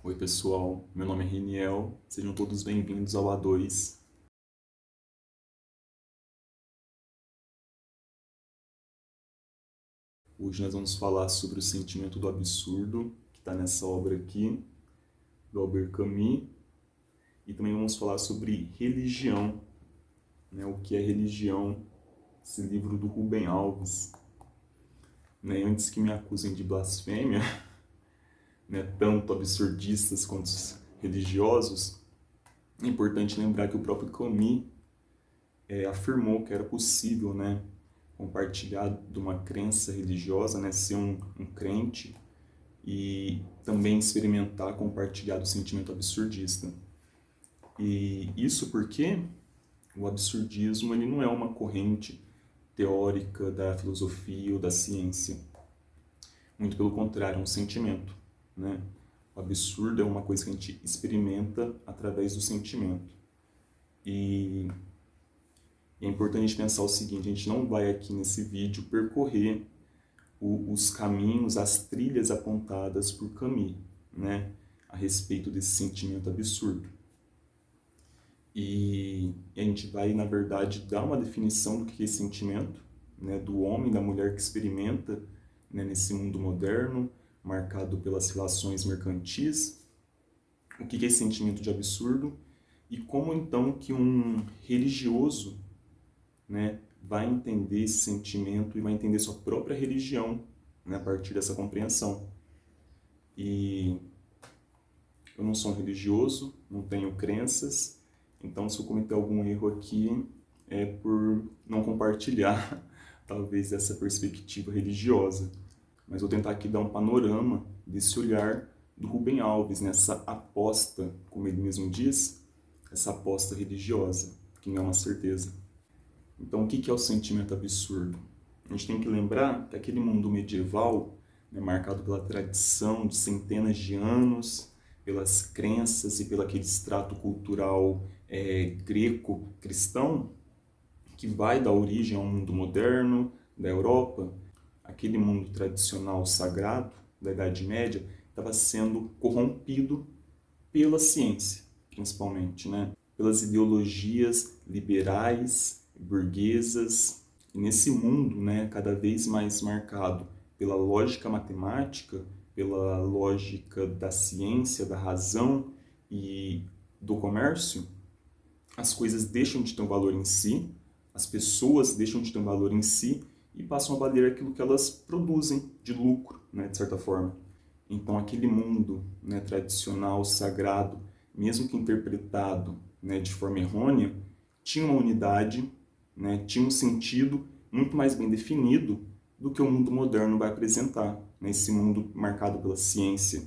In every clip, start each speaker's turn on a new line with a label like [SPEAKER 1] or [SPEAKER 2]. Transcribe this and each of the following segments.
[SPEAKER 1] Oi pessoal, meu nome é Reniel, sejam todos bem-vindos ao A2. Hoje nós vamos falar sobre o sentimento do absurdo, que está nessa obra aqui, do Albert Camus, e também vamos falar sobre religião, né, o que é religião, esse livro do Rubem Alves. Né, antes que me acusem de blasfêmia, né, tanto absurdistas quanto religiosos, é importante lembrar que o próprio Camus afirmou que era possível, né, compartilhar de uma crença religiosa, né, ser um crente e também experimentar, compartilhar do sentimento absurdista. E isso porque o absurdismo ele não é uma corrente teórica da filosofia ou da ciência. Muito pelo contrário, é um sentimento, né? O absurdo é uma coisa que a gente experimenta através do sentimento. E é importante a gente pensar o seguinte, a gente não vai aqui nesse vídeo percorrer os caminhos, as trilhas apontadas por Camus, né, a respeito desse sentimento absurdo. E a gente vai, na verdade, dar uma definição do que é esse sentimento, né, do homem, da mulher que experimenta, né, nesse mundo moderno, marcado pelas relações mercantis, o que é esse sentimento de absurdo e como então que um religioso, né, vai entender esse sentimento e vai entender sua própria religião, né, a partir dessa compreensão. E eu não sou um religioso, não tenho crenças, então se eu cometer algum erro aqui é por não compartilhar talvez essa perspectiva religiosa. Mas vou tentar aqui dar um panorama desse olhar do Rubem Alves, nessa aposta, como ele mesmo diz, essa aposta religiosa, que não é uma certeza. Então, o que é o sentimento absurdo? A gente tem que lembrar que aquele mundo medieval, né, marcado pela tradição de centenas de anos, pelas crenças e pelo aquele extrato cultural greco-cristão, que vai dar origem ao mundo moderno da Europa, aquele mundo tradicional sagrado da Idade Média, estava sendo corrompido pela ciência, principalmente, né? Pelas ideologias liberais, burguesas, e nesse mundo, né, cada vez mais marcado pela lógica matemática, pela lógica da ciência, da razão e do comércio, as coisas deixam de ter um valor em si, as pessoas deixam de ter um valor em si e passam a valer aquilo que elas produzem de lucro, né, de certa forma. Então, aquele mundo, né, tradicional, sagrado, mesmo que interpretado, né, de forma errônea, tinha uma unidade, né, tinha um sentido muito mais bem definido do que o mundo moderno vai apresentar, né, esse mundo marcado pela ciência.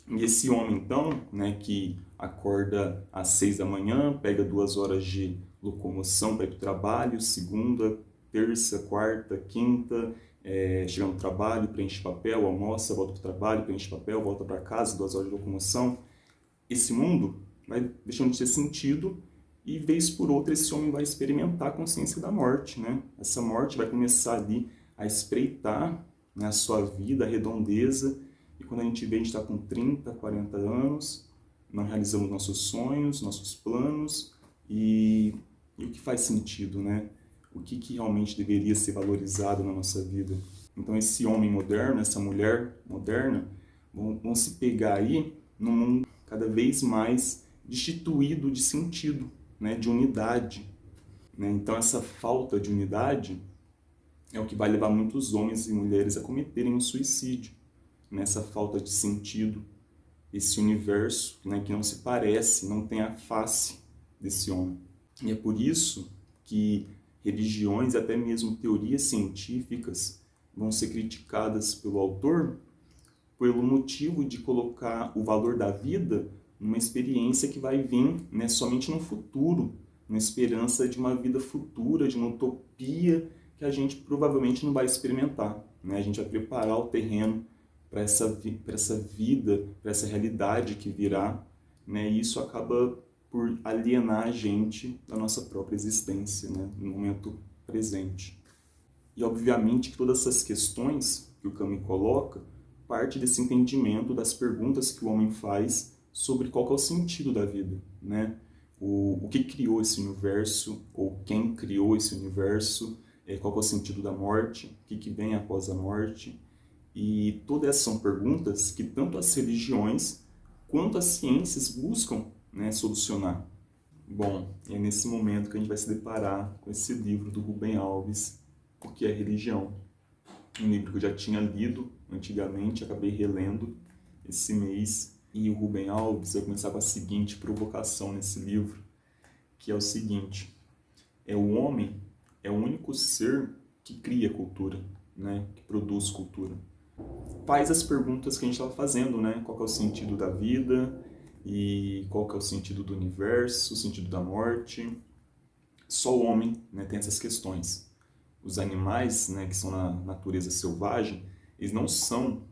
[SPEAKER 1] E esse homem, então, né, que acorda às 6 da manhã, pega 2 horas de locomoção para ir para o trabalho, segunda, terça, quarta, quinta, chega no trabalho, preenche papel, almoça, volta para o trabalho, preenche papel, volta para casa, 2 horas de locomoção. Esse mundo vai deixando de ter sentido e, vez por outra, esse homem vai experimentar a consciência da morte, né? Essa morte vai começar ali a espreitar, né, a sua vida, a redondeza, e quando a gente vê, a gente está com 30, 40 anos, não realizamos nossos sonhos, nossos planos, e o que faz sentido, né? O que realmente deveria ser valorizado na nossa vida. Então esse homem moderno, essa mulher moderna, vão se pegar aí num mundo cada vez mais destituído de sentido, né? De unidade. Né? Então essa falta de unidade é o que vai levar muitos homens e mulheres a cometerem um suicídio. Nessa falta de sentido, esse universo, né, que não se parece, não tem a face desse homem. E é por isso que religiões, até mesmo teorias científicas, vão ser criticadas pelo autor pelo motivo de colocar o valor da vida numa experiência que vai vir, né, somente no futuro, na esperança de uma vida futura, de uma utopia que a gente provavelmente não vai experimentar. Né? A gente vai preparar o terreno para essa vida, para essa realidade que virá, né? E isso acaba por alienar a gente da nossa própria existência, né? No momento presente. E obviamente que todas essas questões que o Camus coloca parte desse entendimento das perguntas que o homem faz sobre qual que é o sentido da vida, né? O que criou esse universo, ou quem criou esse universo, qual que é o sentido da morte, o que vem após a morte. E todas essas são perguntas que tanto as religiões quanto as ciências buscam, né, solucionar. Bom, é nesse momento que a gente vai se deparar com esse livro do Rubem Alves, O que é Religião. Um livro que eu já tinha lido antigamente, acabei relendo esse mês. E o Rubem Alves vai começar com a seguinte provocação nesse livro, que é o seguinte: o homem é o único ser que cria cultura, né, que produz cultura. Faz as perguntas que a gente estava fazendo, né? Qual que é o sentido da vida e qual que é o sentido do universo, o sentido da morte. Só o homem, né, tem essas questões. Os animais, né, que são na natureza selvagem, eles não são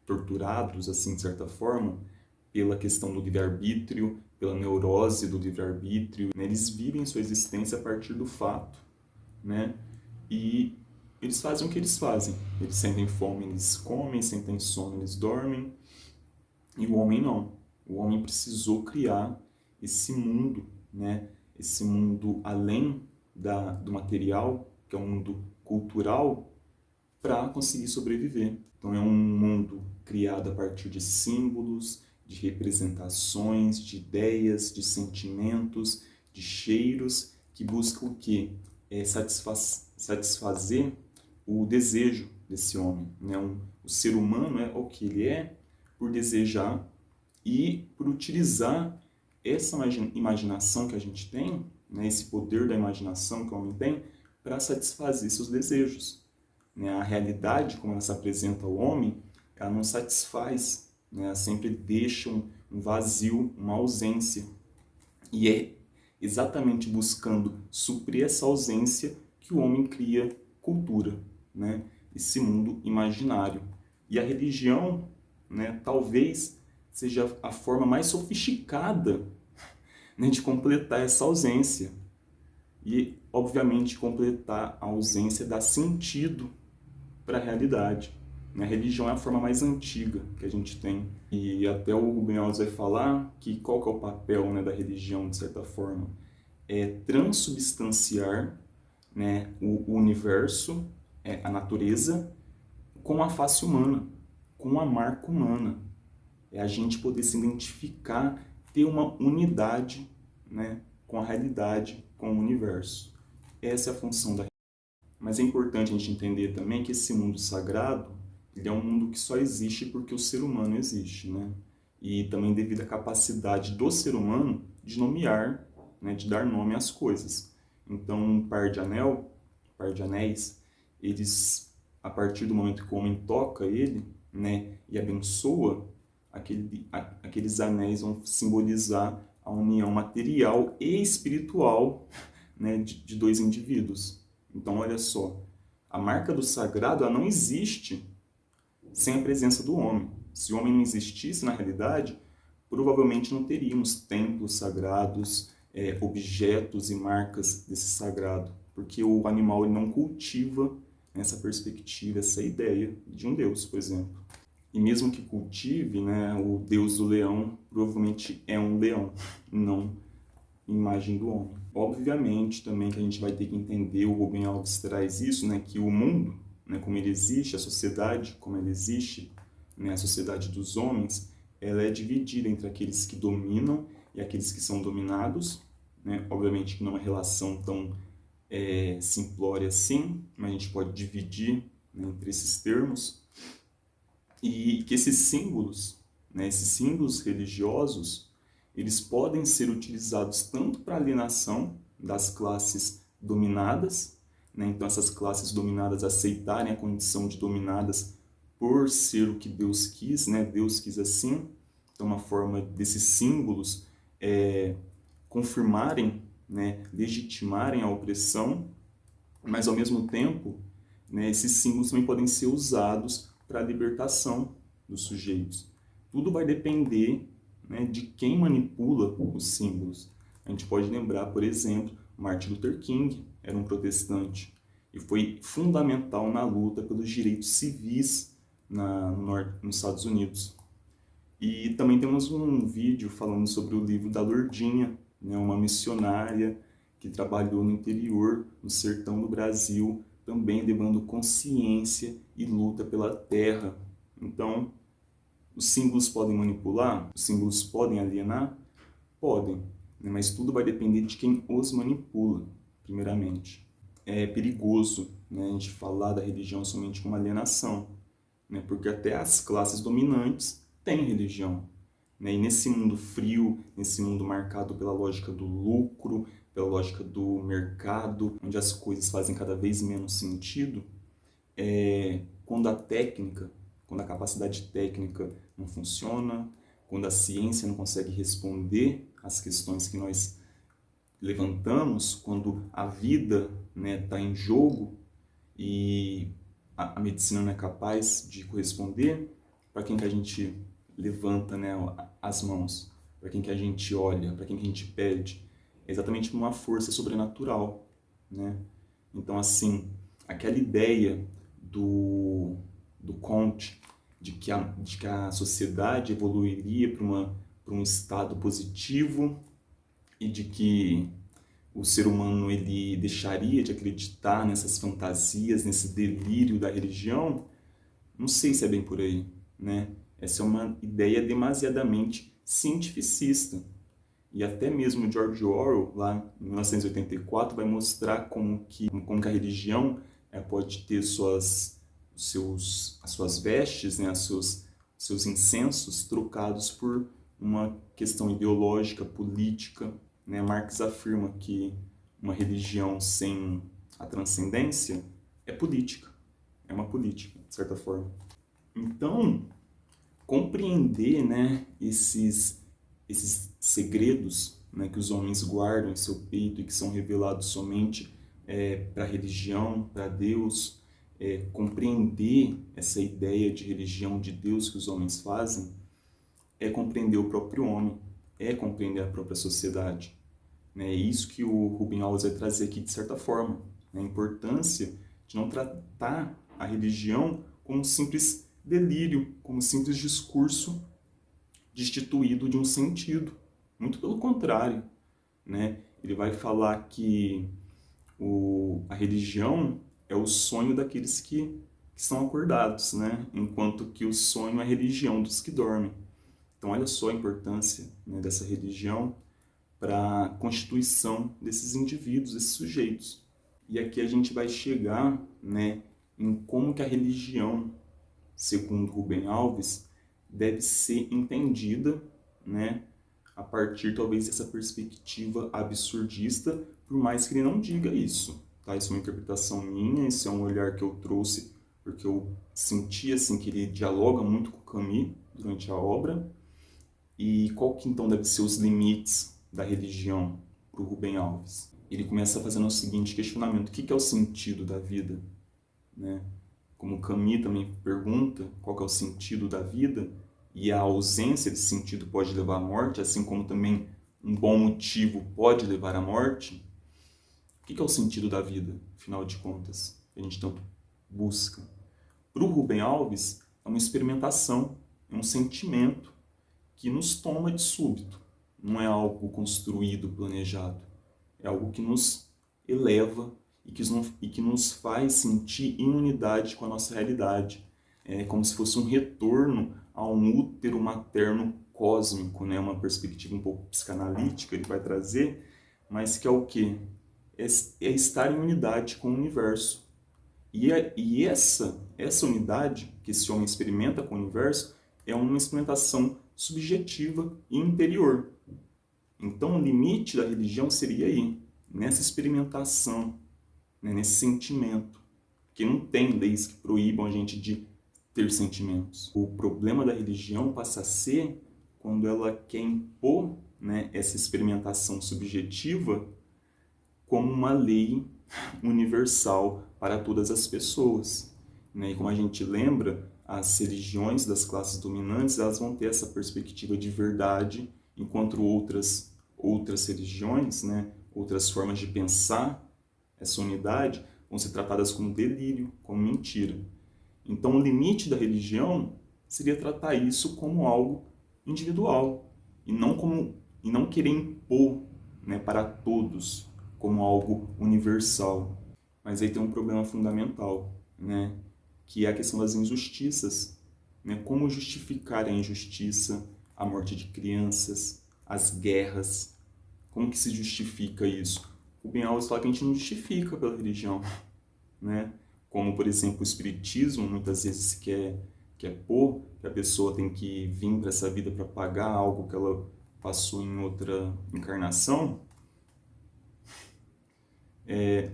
[SPEAKER 1] torturados, assim, de certa forma, pela questão do livre-arbítrio, pela neurose do livre-arbítrio. Né? Eles vivem sua existência a partir do fato, né? E eles fazem o que eles fazem. Eles sentem fome, eles comem, sentem sono, eles dormem. E o homem não. O homem precisou criar esse mundo, né? Esse mundo além do material, que é um mundo cultural, para conseguir sobreviver. Então é um mundo criado a partir de símbolos, de representações, de ideias, de sentimentos, de cheiros, que buscam o quê? Satisfazer o desejo desse homem. Né? O ser humano é o que ele é por desejar e por utilizar essa imaginação que a gente tem, né? Esse poder da imaginação que o homem tem, para satisfazer seus desejos. Né? A realidade, como ela se apresenta ao homem, ela não satisfaz, né? Ela sempre deixa um vazio, uma ausência. E é exatamente buscando suprir essa ausência que o homem cria cultura, né? Esse mundo imaginário. E a religião, né, talvez seja a forma mais sofisticada, né, de completar essa ausência. E, obviamente, completar a ausência dá sentido para a realidade. A religião é a forma mais antiga que a gente tem. E até o Rubem Alves vai falar que qual que é o papel, né, da religião, de certa forma? É transubstanciar, né, o universo, a natureza, com a face humana, com a marca humana. É a gente poder se identificar, ter uma unidade, né, com a realidade, com o universo. Essa é a função da religião. Mas é importante a gente entender também que esse mundo sagrado, ele é um mundo que só existe porque o ser humano existe, né? E também devido à capacidade do ser humano de nomear, né, de dar nome às coisas. Então, um par de anéis, eles, a partir do momento que o homem toca ele, né, e abençoa, aqueles anéis vão simbolizar a união material e espiritual, né, de dois indivíduos. Então, olha só, a marca do sagrado ela não existe sem a presença do homem. Se o homem não existisse na realidade, provavelmente não teríamos templos sagrados, objetos e marcas desse sagrado, porque o animal ele não cultiva essa perspectiva, essa ideia de um Deus, por exemplo. E mesmo que cultive, né, o Deus do leão provavelmente é um leão, não imagem do homem. Obviamente também que a gente vai ter que entender, o Rubem Alves traz isso, né, que o mundo, né, como ele existe, a sociedade como ela existe, né, a sociedade dos homens, ela é dividida entre aqueles que dominam e aqueles que são dominados, né, obviamente que não é uma relação tão simplória assim, mas a gente pode dividir, né, entre esses termos, e que esses símbolos, né, esses símbolos religiosos, eles podem ser utilizados tanto para alienação das classes dominadas, né? Então essas classes dominadas aceitarem a condição de dominadas por ser o que Deus quis, né? Deus quis assim. Então uma forma desses símbolos confirmarem, né? Legitimarem a opressão, mas ao mesmo tempo, né, esses símbolos também podem ser usados para a libertação dos sujeitos. Tudo vai depender, né, de quem manipula os símbolos. A gente pode lembrar, por exemplo, Martin Luther King era um protestante e foi fundamental na luta pelos direitos civis nos Estados Unidos. E também temos um vídeo falando sobre o livro da Lourdinha, né, uma missionária que trabalhou no interior, no sertão do Brasil, também levando consciência e luta pela terra. Então, os símbolos podem manipular? Os símbolos podem alienar? Podem, né, mas tudo vai depender de quem os manipula, primeiramente. É perigoso, né, a gente falar da religião somente como alienação, né, porque até as classes dominantes têm religião. Né, e nesse mundo frio, nesse mundo marcado pela lógica do lucro, pela lógica do mercado, onde as coisas fazem cada vez menos sentido, quando a capacidade técnica não funciona, quando a ciência não consegue responder às questões que nós levantamos, quando a vida está em jogo e a medicina não é capaz de corresponder, para quem que a gente levanta, né, as mãos? Para quem que a gente olha? Para quem que a gente pede? É exatamente uma força sobrenatural, né? Então, assim, aquela ideia do Comte de que a sociedade evoluiria para um estado positivo e de que o ser humano ele deixaria de acreditar nessas fantasias, nesse delírio da religião, não sei se é bem por aí, né? Essa é uma ideia demasiadamente cientificista. E até mesmo George Orwell, lá em 1984, vai mostrar como que a religião pode ter as suas vestes, né, seus incensos trocados por uma questão ideológica, política. Né? Marx afirma que uma religião sem a transcendência é política, é uma política, de certa forma. Então, compreender, né, esses segredos, né, que os homens guardam em seu peito e que são revelados somente para a religião, para Deus, compreender essa ideia de religião de Deus que os homens fazem, é compreender o próprio homem, é compreender a própria sociedade. É isso que o Rubem Alves vai trazer aqui de certa forma, né? A importância de não tratar a religião como um simples delírio, como um simples discurso destituído de um sentido. Muito pelo contrário, né? Ele vai falar que a religião é o sonho daqueles que estão acordados, né? Enquanto que o sonho é a religião dos que dormem. Então, olha só a importância, né, dessa religião para a constituição desses indivíduos, desses sujeitos. E aqui a gente vai chegar, né, em como que a religião, segundo Rubem Alves, deve ser entendida, né, a partir talvez dessa perspectiva absurdista, por mais que ele não diga isso. Tá? Isso é uma interpretação minha, isso é um olhar que eu trouxe porque eu senti assim, que ele dialoga muito com Camus durante a obra. E qual que então deve ser os limites da religião para o Rubem Alves? Ele começa fazendo o seguinte questionamento: o que é o sentido da vida? Né? Como Camus também pergunta qual que é o sentido da vida, e a ausência desse sentido pode levar à morte, assim como também um bom motivo pode levar à morte. O que é o sentido da vida, afinal de contas, que a gente tanto busca? Para o Rubem Alves, é uma experimentação, é um sentimento que nos toma de súbito. Não é algo construído, planejado. É algo que nos eleva e que nos faz sentir em unidade com a nossa realidade. É como se fosse um retorno a um útero materno cósmico, né? Uma perspectiva um pouco psicanalítica ele vai trazer, mas que é o quê? É estar em unidade com o universo. E essa unidade que esse homem experimenta com o universo é uma experimentação subjetiva e interior. Então, o limite da religião seria aí, nessa experimentação, né, nesse sentimento, que não tem leis que proíbam a gente de ter sentimentos. O problema da religião passa a ser quando ela quer impor, né, essa experimentação subjetiva como uma lei universal para todas as pessoas. Né? E como a gente lembra, as religiões das classes dominantes elas vão ter essa perspectiva de verdade, enquanto outras religiões, né, outras formas de pensar essa unidade vão ser tratadas como delírio, como mentira. Então, o limite da religião seria tratar isso como algo individual e não querer impor, né, para todos como algo universal. Mas aí tem um problema fundamental, né, que é a questão das injustiças, né? Como justificar a injustiça, a morte de crianças, as guerras? Como que se justifica isso? Rubem Alves fala que a gente não justifica pela religião, né? Como, por exemplo, o espiritismo muitas vezes quer pôr que a pessoa tem que vir para essa vida para pagar algo que ela passou em outra encarnação.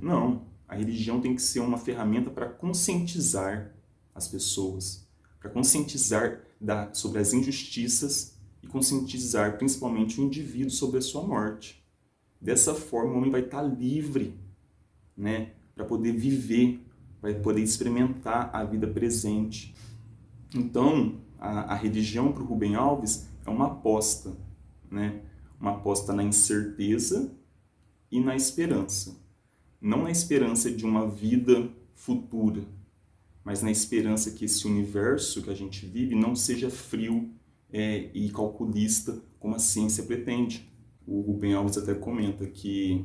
[SPEAKER 1] Não, a religião tem que ser uma ferramenta para conscientizar as pessoas, para conscientizar sobre as injustiças e conscientizar principalmente o indivíduo sobre a sua morte. Dessa forma, o homem vai estar livre, né, para poder viver, vai poder experimentar a vida presente. Então, a religião para o Rubem Alves é uma aposta, né, uma aposta na incerteza e na esperança. Não na esperança de uma vida futura, mas na esperança que esse universo que a gente vive não seja frio e calculista como a ciência pretende. O Rubem Alves até comenta que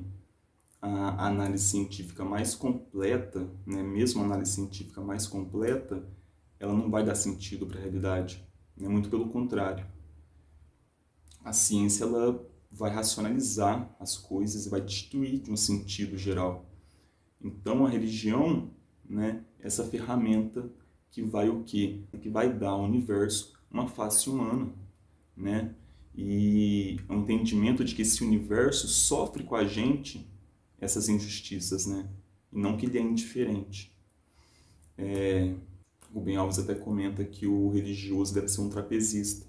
[SPEAKER 1] a análise científica mais completa, né, mesmo a análise científica mais completa, ela não vai dar sentido para a realidade, né? Muito pelo contrário. A ciência ela vai racionalizar as coisas e vai destituir de um sentido geral. Então a religião, né, essa ferramenta que vai o quê? Que vai dar ao universo uma face humana, né? E o entendimento de que esse universo sofre com a gente essas injustiças, né? E não que ele é indiferente. Rubem Alves até comenta que o religioso deve ser um trapezista,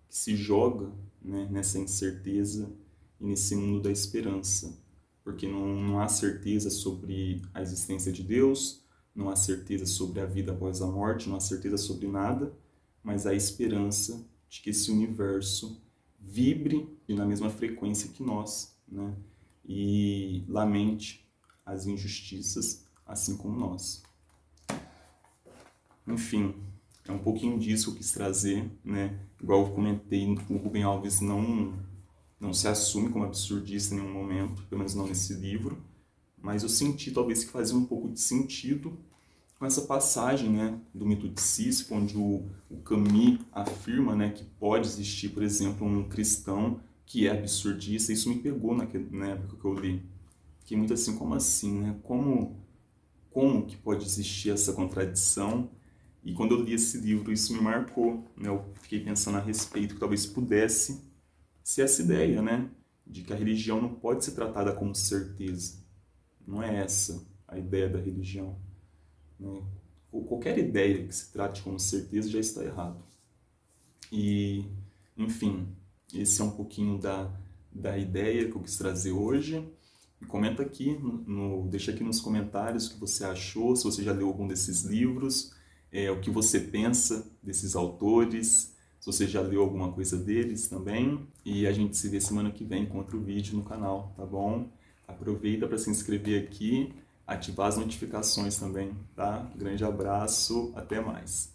[SPEAKER 1] que se joga, né, nessa incerteza e nesse mundo da esperança, porque não há certeza sobre a existência de Deus, não há certeza sobre a vida após a morte, não há certeza sobre nada, mas há esperança de que esse universo vibre na mesma frequência que nós, né? E lamente as injustiças, assim como nós. Enfim, é um pouquinho disso que eu quis trazer, né? Igual eu comentei, o Rubem Alves não se assume como absurdista em nenhum momento, pelo menos não nesse livro, mas eu senti talvez que fazia um pouco de sentido com essa passagem, né, do mito de Sísifo, onde o Camus afirma, né, que pode existir, por exemplo, um cristão que é absurdista. Isso me pegou na época que eu li. Fiquei muito assim, como assim, né? Como que pode existir essa contradição? E quando eu li esse livro, isso me marcou, né? Eu fiquei pensando a respeito que talvez pudesse ser essa ideia, né, de que a religião não pode ser tratada como certeza. Não é essa a ideia da religião, né? Qualquer ideia que se trate como certeza já está errado. E, enfim, esse é um pouquinho da ideia que eu quis trazer hoje. E comenta aqui, deixa aqui nos comentários o que você achou, se você já leu algum desses livros, o que você pensa desses autores, se você já leu alguma coisa deles também. E a gente se vê semana que vem com outro vídeo no canal, tá bom? Aproveita para se inscrever aqui, ativar as notificações também, tá? Grande abraço, até mais!